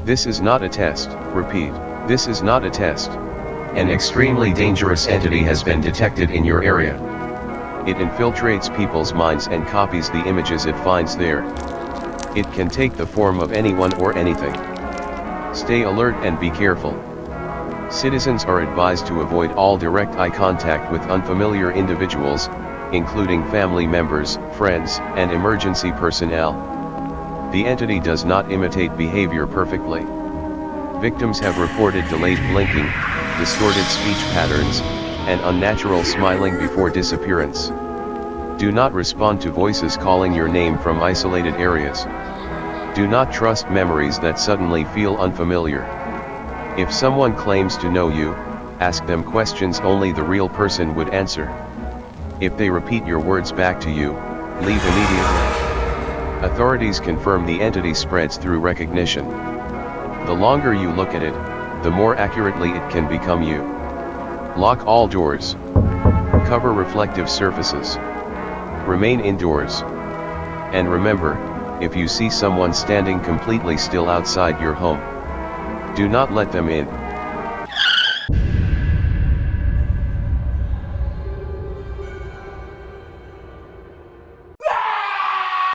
This is not a test. Repeat, this is not a test. An extremely dangerous entity has been detected in your area. It infiltrates people's minds and copies the images it finds there. It can take the form of anyone or anything. Stay alert and be careful. Citizens are advised to avoid all direct eye contact with unfamiliar individuals, including family members, friends, and emergency personnel. The entity does not imitate behavior perfectly. Victims have reported delayed blinking, distorted speech patterns, and unnatural smiling before disappearance. Do not respond to voices calling your name from isolated areas. Do not trust memories that suddenly feel unfamiliar. If someone claims to know you, ask them questions only the real person would answer. If they repeat your words back to you, leave immediately. Authorities confirm the entity spreads through recognition. The longer you look at it, the more accurately it can become you. Lock all doors. Cover reflective surfaces. Remain indoors. And remember, if you see someone standing completely still outside your home, do not let them in.